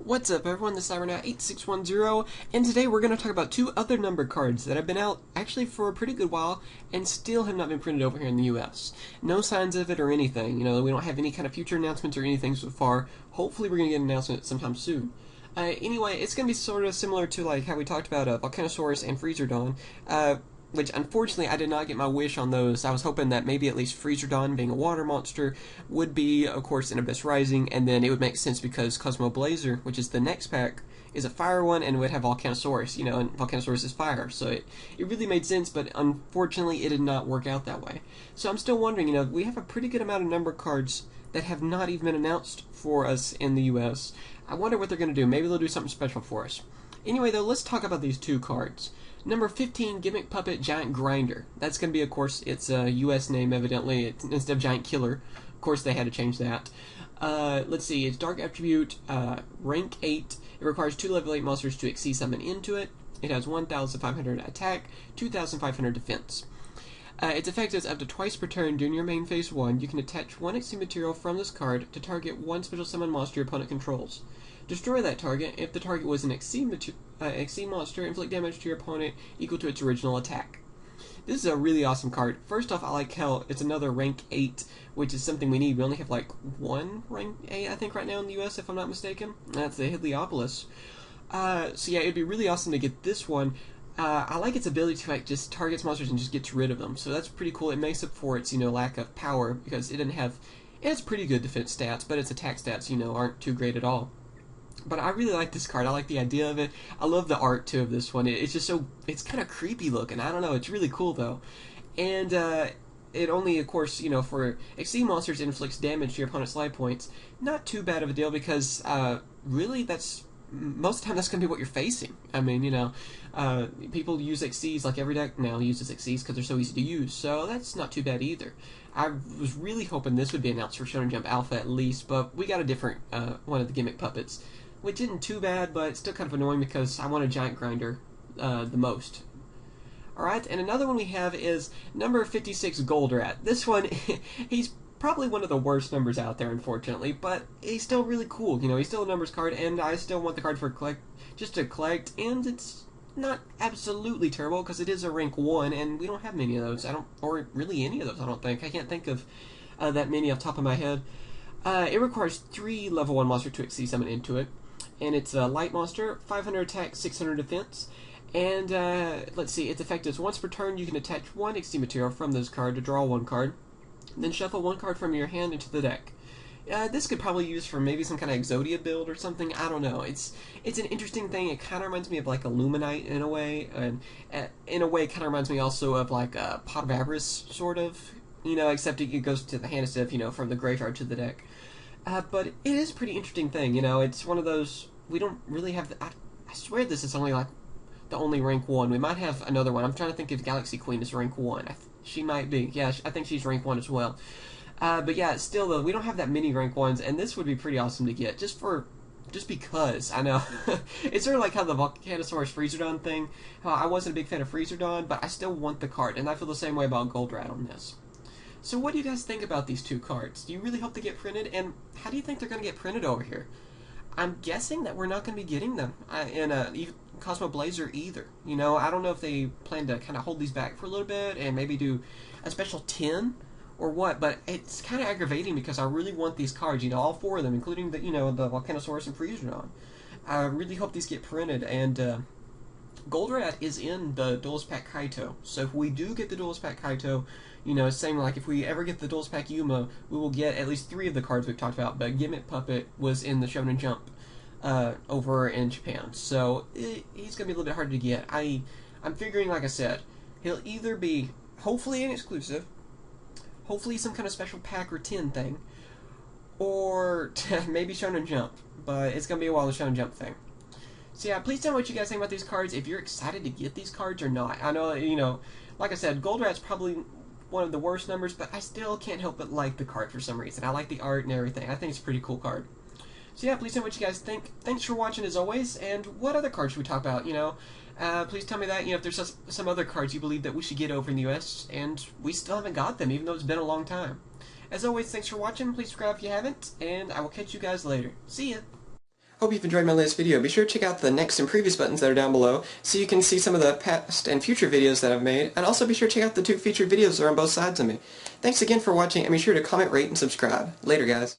What's up everyone, this is CyberKnight 8610, and today we're going to talk about two other number cards that have been out actually for a pretty good while and still have not been printed over here in the US. No signs of it or anything, we don't have any kind of future announcements or anything so far. Hopefully we're going to get an announcement sometime soon. Anyway, it's going to be sort of similar to like how we talked about Volcanosaurus and Freezerdon, which unfortunately I did not get my wish on those. I was hoping that maybe at least Freezerdon, being a water monster, would be, of course, in Abyss Rising, and then it would make sense because Cosmo Blazer, which is the next pack, is a fire one, and would have Volcanosaurus, and Volcanosaurus is fire, so it really made sense, but unfortunately it did not work out that way. So I'm still wondering, we have a pretty good amount of number cards that have not even been announced for us in the US. I wonder what they're going to do. Maybe they'll do something special for us. Anyway, though, let's talk about these two cards. Number 15, Gimmick Puppet Giant Grinder. That's going to be, of course, its a US name, evidently. Instead of Giant Killer. Of course, they had to change that. Let's see, it's Dark Attribute, rank 8. It requires 2 level 8 monsters to exceed summon into it. It has 1,500 attack, 2,500 defense. Its effect is up to twice per turn during your main phase 1. You can attach 1 XC material from this card to target 1 special summon monster your opponent controls. Destroy that target. If the target was an XC monster, inflict damage to your opponent equal to its original attack. This is a really awesome card. First off, I like how it's another rank 8, which is something we need. We only have like one rank 8, I think, right now in the US, if I'm not mistaken. That's the Hidleopolis. So yeah, it'd be really awesome to get this one. I like its ability to just targets monsters and just gets rid of them. So that's pretty cool. It makes up for its lack of power because it has pretty good defense stats, but its attack stats aren't too great at all. But I really like this card. I like the idea of it. I love the art, too, of this one. It's just it's kind of creepy looking. I don't know. It's really cool, though. And it only, of course, for XC monsters, inflicts damage to your opponent's life points. Not too bad of a deal because, really, most of the time that's going to be what you're facing. I mean, people use XCs, like every deck now uses XCs because they're so easy to use. So that's not too bad either. I was really hoping this would be announced for Shonen Jump Alpha at least, but we got a different one of the Gimmick Puppets, which isn't too bad, but it's still kind of annoying because I want a Giant Grinder the most. Alright, and another one we have is number 56, Goldrat. This one, he's probably one of the worst numbers out there, unfortunately, but he's still really cool. He's still a numbers card, and I still want the card for just to collect, and it's not absolutely terrible because it is a rank 1, and we don't have many of those. Or really any of those, I don't think. I can't think of that many off the top of my head. It requires 3 level 1 monster to exceed summon into it, and it's a light monster, 500 attack, 600 defense, and let's see, its effect is once per turn you can attach 1 XC material from this card to draw 1 card, then shuffle 1 card from your hand into the deck. This could probably use for maybe some kind of Exodia build or something. I don't know. It's an interesting thing. It kind of reminds me of like Illuminite in a way, and in a way it kind of reminds me also of like a Pot of Avarice, sort of. Except it goes to the hand instead of from the graveyard to the deck. But it is a pretty interesting thing. It's one of those we don't really have. I swear this is only like the only rank 1. We might have another one. I'm trying to think if Galaxy Queen is rank 1. She might be. Yeah, I think she's rank 1 as well. But yeah, still though, we don't have that many rank 1s, and this would be pretty awesome to get, just because, I know. It's sort of like how the Volcanosaurus Freezerdon thing, how I wasn't a big fan of Freezerdon, but I still want the card, and I feel the same way about Goldrat on this. So what do you guys think about these two cards? Do you really hope they get printed, and how do you think they're going to get printed over here? I'm guessing that we're not going to be getting them in even Cosmo Blazer either. I don't know if they plan to kind of hold these back for a little bit and maybe do a special 10 or what, but it's kind of aggravating because I really want these cards, all 4 of them, including the, the Volcanosaurus and Freezerdon. I really hope these get printed, and Goldrat is in the Duelist Pack Kaito, so if we do get the Duelist Pack Kaito, it's saying like if we ever get the Duelist Pack Yuma, we will get at least 3 of the cards we've talked about, but Gimmick Puppet was in the Shonen Jump over in Japan, so he's going to be a little bit hard to get. I'm figuring, like I said, he'll either be, hopefully an exclusive, hopefully some kind of special pack or 10 thing, or maybe Shonen Jump, but it's going to be a while the Shonen Jump thing. So yeah, please tell me what you guys think about these cards, if you're excited to get these cards or not. I know, like I said, Goldrat's probably one of the worst numbers, but I still can't help but like the card for some reason. I like the art and everything. I think it's a pretty cool card. So yeah, please tell me what you guys think. Thanks for watching as always, and what other cards should we talk about, please tell me that, if there's some other cards you believe that we should get over in the US, and we still haven't got them, even though it's been a long time. As always, thanks for watching, please subscribe if you haven't, and I will catch you guys later. See ya! Hope you've enjoyed my latest video. Be sure to check out the next and previous buttons that are down below so you can see some of the past and future videos that I've made, and also be sure to check out the 2 featured videos that are on both sides of me. Thanks again for watching, and be sure to comment, rate, and subscribe. Later, guys.